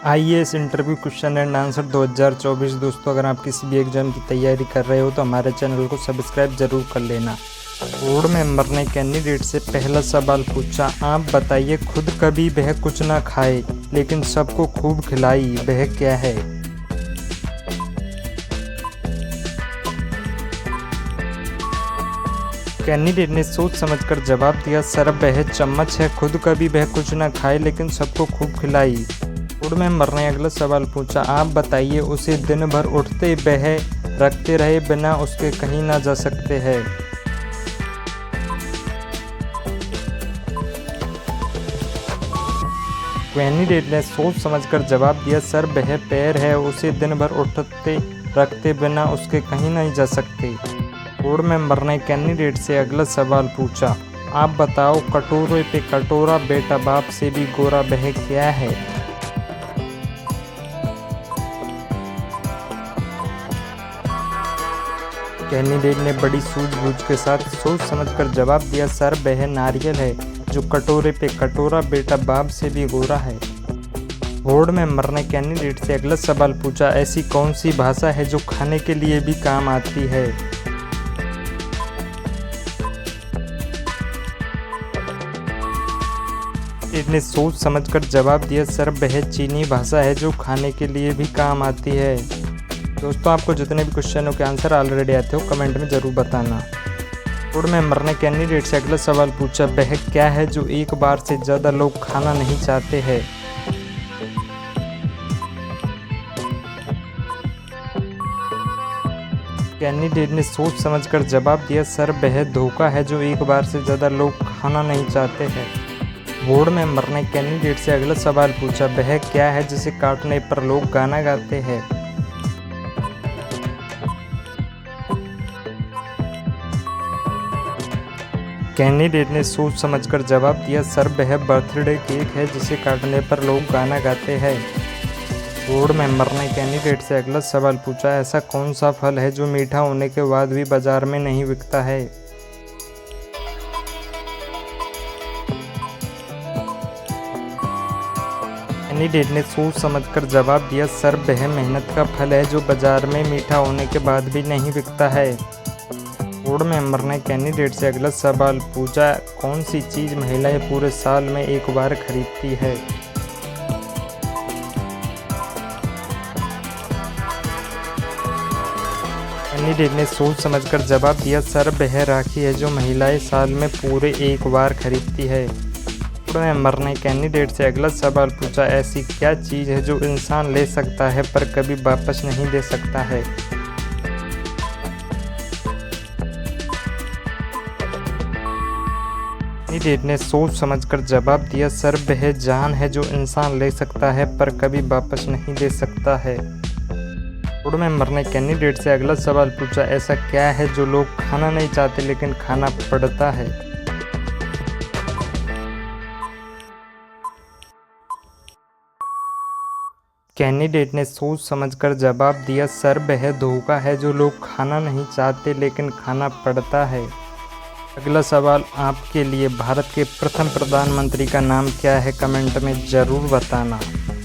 IAS interview question and answer 2024। दोस्तों, अगर आप किसी भी एग्जाम की तैयारी कर रहे हो तो हमारे चैनल को सब्सक्राइब जरूर कर लेना। बोर्ड मेंबर ने कैंडिडेट से पहला सवाल पूछा, आप बताइए खुद कभी वह कुछ ना खाए लेकिन सबको खूब खिलाई, वह क्या है? कैंडिडेट ने सोच समझकर जवाब दिया, सर वह चम्मच है। खुद कभी वह कुछ ना खाए लेकिन सबको खूब खिलाई। बोर्ड मेंबर ने अगला सवाल पूछा, आप बताइए उसे दिन भर उठते बह रखते रहे बिना उसके कहीं ना जा सकते हैं। कैंडिडेट ने सोच समझकर जवाब दिया, सर वह पैर है, उसे दिन भर उठते रखते बिना उसके कहीं नहीं जा सकते। बोर्ड मेंबर ने कैंडिडेट से अगला सवाल पूछा, आप बताओ कटोरे पे कटोरा बेटा बाप से भी गोरा, वह क्या है? कैंडिडेट ने बड़ी सूझबूझ के साथ सोच समझकर जवाब दिया, सर वह नारियल है, जो कटोरे पे कटोरा बेटा बाप से भी गोरा है। बोर्ड मेंबर ने कैंडिडेट से अगला सवाल पूछा, ऐसी कौन सी भाषा है जो खाने के लिए भी काम आती है? कैंडिडेट ने सोच समझकर जवाब दिया, सर वह चीनी भाषा है जो खाने के लिए भी काम आती है। दोस्तों, आपको जितने भी क्वेश्चनों के आंसर ऑलरेडी आते हो कमेंट में ज़रूर बताना। बोर्ड मेंबर ने कैंडिडेट से अगला सवाल पूछा, वह क्या है जो एक बार से ज़्यादा लोग खाना नहीं चाहते हैं? कैंडिडेट ने सोच समझकर जवाब दिया, सर वह धोखा है जो एक बार से ज़्यादा लोग खाना नहीं चाहते हैं। बोर्ड मेंबर ने कैंडिडेट से अगला सवाल पूछा, वह क्या है जिसे काटने पर लोग गाना गाते हैं? कैंडिडेट ने सोच समझकर जवाब दिया, सर वह बर्थडे केक है जिसे काटने पर लोग गाना गाते हैं। बोर्ड मेंबर ने कैंडिडेट से अगला सवाल पूछा, ऐसा कौन सा फल है जो मीठा होने के बाद भी बाजार में नहीं बिकता है? कैंडिडेट ने सोच समझकर जवाब दिया, सर वह मेहनत का फल है जो बाजार में मीठा होने के बाद भी नहीं बिकता है। बोर्ड मेंबर ने कैंडिडेट से अगला सवाल पूछा, कौन सी चीज़ महिलाएं पूरे साल में एक बार खरीदती है? कैंडिडेट ने सोच समझकर जवाब दिया, सर वह राखी है जो महिलाएं साल में पूरे एक बार खरीदती है। बोर्ड मेंबर ने कैंडिडेट से अगला सवाल पूछा, ऐसी क्या चीज़ है जो इंसान ले सकता है पर कभी वापस नहीं दे सकता है? कैंडिडेट ने सोच समझकर जवाब दिया, सर वह जान है जो इंसान ले सकता है पर कभी वापस नहीं दे सकता है। बोर्ड मेंबर ने कैंडिडेट से अगला सवाल पूछा, ऐसा क्या है जो लोग खाना नहीं चाहते लेकिन खाना पड़ता है? कैंडिडेट ने सोच समझकर जवाब दिया, सर वह धोखा है जो लोग खाना नहीं चाहते लेकिन खाना पड़ता है। अगला सवाल आपके लिए, भारत के प्रथम प्रधानमंत्री का नाम क्या है? कमेंट में ज़रूर बताना।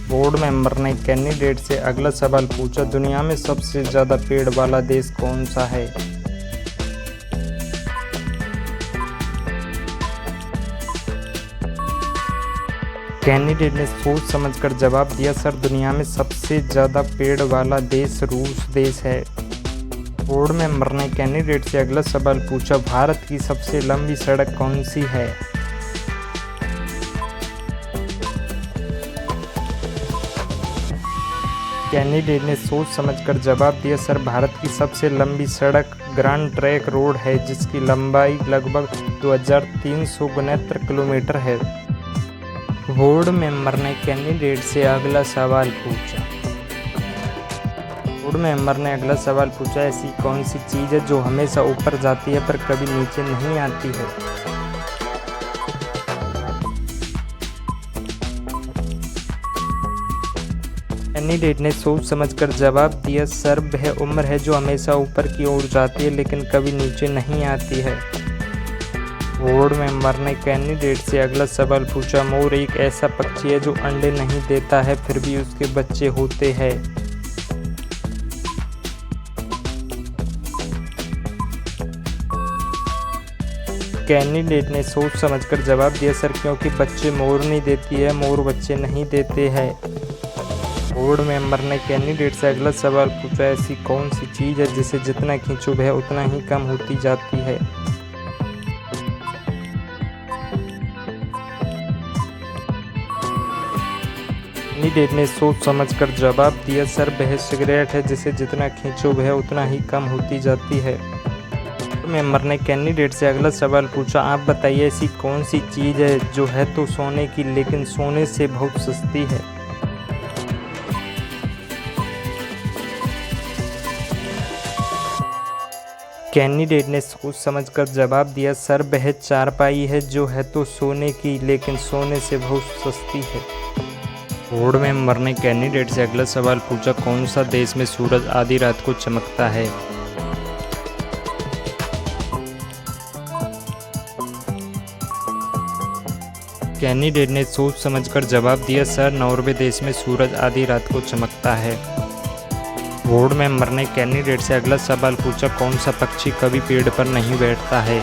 बोर्ड मेंबर ने कैंडिडेट से अगला सवाल पूछा, दुनिया में सबसे ज़्यादा पेड़ वाला देश कौन सा है? कैंडिडेट ने सोच समझकर जवाब दिया, सर दुनिया में सबसे ज़्यादा पेड़ वाला देश रूस देश है। बोर्ड मेंबर ने कैंडिडेट से अगला सवाल पूछा, भारत की सबसे लंबी सड़क कौन सी है? कैंडिडेट ने सोच समझकर जवाब दिया, सर भारत की सबसे लंबी सड़क ग्रैंड ट्रंक रोड है जिसकी लंबाई लगभग 2369 किलोमीटर है। बोर्ड मेंबर ने कैंडिडेट से अगला सवाल पूछा। बोर्ड मेंबर ने अगला सवाल पूछा, ऐसी कौन सी चीज़ है जो हमेशा ऊपर जाती है पर कभी नीचे नहीं आती है? कैंडिडेट ने सोच समझकर जवाब दिया, सर वह उम्र है जो हमेशा ऊपर की ओर जाती है लेकिन कभी नीचे नहीं आती है। बोर्ड मेंबर ने कैंडिडेट से अगला सवाल पूछा। मोर एक ऐसा पक्षी है जो अंडे नहीं देता है, फिर भी उसके बच्चे होते हैं। कैंडिडेट ने सोच समझकर जवाब दिया, सर क्योंकि बच्चे मोरनी देती है, मोर बच्चे नहीं देते हैं। बोर्ड मेंबर ने कैंडिडेट से अगला सवाल पूछा। ऐसी कौन सी चीज़ है जिसे जितना खींचो वह उतना ही कम होती जाती है? कैंडिडेट ने सोच समझकर जवाब दिया, सर वह सिगरेट है जिसे जितना खींचो वह उतना ही कम होती जाती है। मेंबर ने कैंडिडेट से अगला सवाल पूछा। आप बताइए ऐसी कौन सी चीज़ है जो है तो सोने की लेकिन सोने से बहुत सस्ती है? कैंडिडेट ने सोच समझकर जवाब दिया, सर वह चारपाई है जो है तो सोने की लेकिन सोने से बहुत सस्ती है। बोर्ड मेंबर ने कैंडिडेट से अगला सवाल पूछा। कौन सा देश में सूरज आधी रात को चमकता है? कैंडिडेट ने सोच समझकर जवाब दिया, सर नॉर्वे देश में सूरज आधी रात को चमकता है। बोर्ड मेंबर ने कैंडिडेट से अगला सवाल पूछा। कौन सा पक्षी कभी पेड़ पर नहीं बैठता है?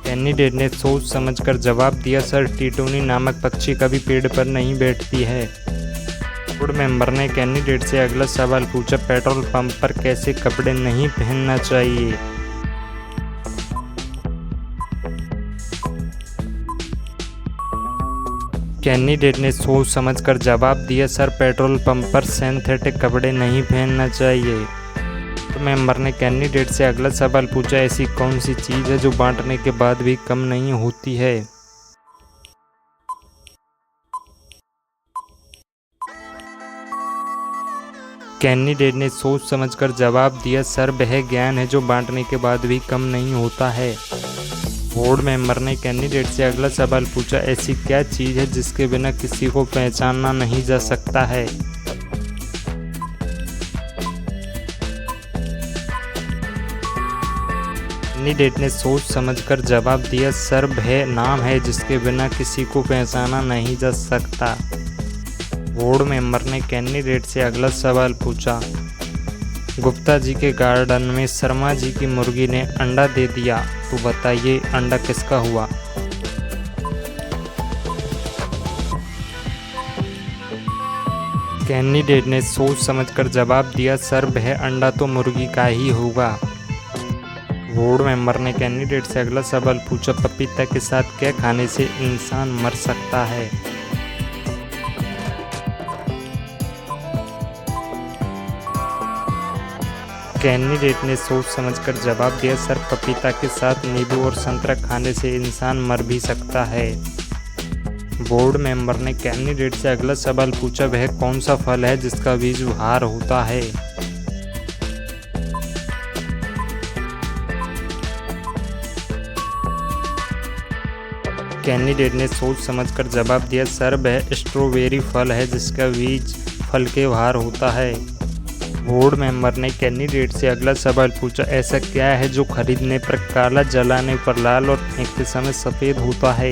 कैंडिडेट ने सोच समझकर जवाब दिया, सर टिटोनी नामक पक्षी कभी पेड़ पर नहीं बैठती है। बोर्ड मेंबर ने कैंडिडेट से अगला सवाल पूछा। पेट्रोल पंप पर कैसे कपड़े नहीं पहनना चाहिए? कैंडिडेट ने सोच समझकर जवाब दिया, सर पेट्रोल पंप पर सिंथेटिक कपड़े नहीं पहनना चाहिए। बोर्ड मेंबर ने कैंडिडेट से अगला सवाल पूछा। ऐसी कौन सी चीज़ है जो बांटने के बाद भी कम नहीं होती है? कैंडिडेट ने सोच समझकर जवाब दिया, सर वह ज्ञान है जो बांटने के बाद भी कम नहीं होता है। बोर्ड मेंबर ने कैंडिडेट से अगला सवाल पूछा। ऐसी क्या चीज़ है जिसके बिना किसी को पहचाना नहीं जा सकता है? कैंडिडेट ने सोच समझकर जवाब दिया, सर वह नाम है जिसके बिना किसी को पहचाना नहीं जा सकता। बोर्ड मेंबर ने कैंडिडेट से अगला सवाल पूछा। गुप्ता जी के गार्डन में शर्मा जी की मुर्गी ने अंडा दे दिया, तो बताइए अंडा किसका हुआ? कैंडिडेट ने सोच समझकर जवाब दिया, सर वह अंडा तो मुर्गी का ही होगा। बोर्ड मेंबर ने कैंडिडेट से अगला सवाल पूछा। पपीता के साथ क्या खाने से इंसान मर सकता है? कैंडिडेट ने सोच समझकर जवाब दिया, सर पपीता के साथ नींबू और संतरा खाने से इंसान मर भी सकता है। बोर्ड मेंबर ने कैंडिडेट से अगला सवाल पूछा। वह कौन सा फल है जिसका बीज हार होता है? कैंडिडेट ने सोच समझकर जवाब दिया, सर वह स्ट्रॉबेरी फल है जिसका बीज फल के बाहर होता है। बोर्ड मेंबर ने कैंडिडेट से अगला सवाल पूछा। ऐसा क्या है जो खरीदने पर काला, जलाने पर लाल और फेंकते समय सफ़ेद होता है?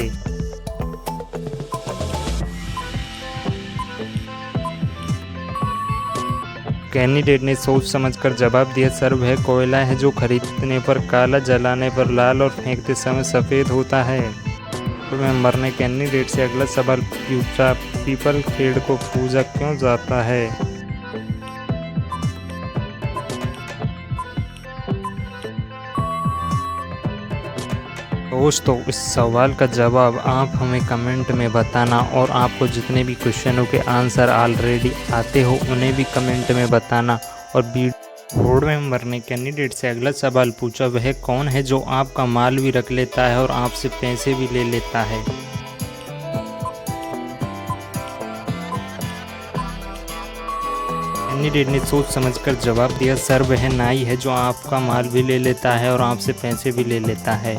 कैंडिडेट ने सोच समझकर जवाब दिया, सर वह कोयला है जो खरीदने पर काला, जलाने पर लाल और फेंकते समय सफ़ेद होता है। बोर्ड मेंबर ने कैंडिडेट से अगला सवाल पूछा। पीपल पेड़ को पूजा क्यों जाता है? दोस्तों, इस सवाल का जवाब आप हमें कमेंट में बताना, और आपको जितने भी क्वेश्चनों के आंसर ऑलरेडी आते हो उन्हें भी कमेंट में बताना। और बोर्ड मेंबर ने कैंडिडेट से अगला सवाल पूछा। वह कौन है जो आपका माल भी रख लेता है और आपसे पैसे भी ले लेता है? कैंडिडेट ने सोच समझकर जवाब दिया, सर वह नाई है जो आपका माल भी ले लेता है और आपसे पैसे भी ले लेता है।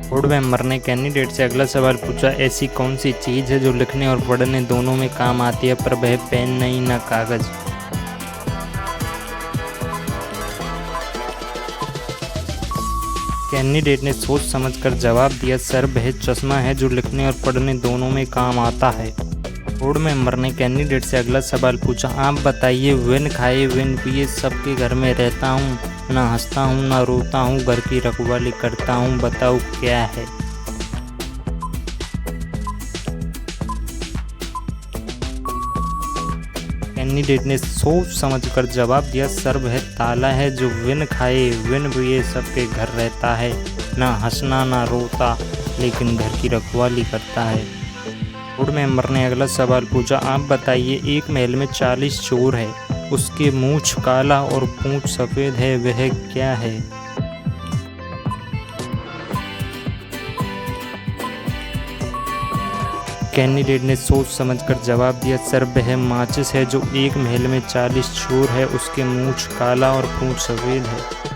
बोर्ड मेंबर ने कैंडिडेट से अगला सवाल पूछा। ऐसी कौन सी चीज़ है जो लिखने और पढ़ने दोनों में काम आती है पर वह पेन नहीं ना कागज़? कैंडिडेट ने सोच समझकर जवाब दिया, सर वह चश्मा है जो लिखने और पढ़ने दोनों में काम आता है। बोर्ड मेंबर ने कैंडिडेट से अगला सवाल पूछा, आप बताइए, विन खाए विन पिए सबके घर में रहता हूँ, ना हंसता हूँ ना रोता हूँ, घर की रखवाली करता हूँ, बताओ क्या है। कैंडिडेट ने सोच समझकर जवाब दिया, सर वह ताला है जो विन खाए विन पिए सबके घर रहता है, ना हंसना ना रोता लेकिन घर की रखवाली करता है। बोर्ड मेंबर ने अगला सवाल पूछा, आप बताइए, एक महल में 40 चोर है, उसके मूंछ काला और पूंछ सफ़ेद है, वह क्या है। कैंडिडेट ने सोच समझकर जवाब दिया, सर वह माचिस है जो एक महल में 40 चोर है, उसके मूंछ काला और पूंछ सफ़ेद है।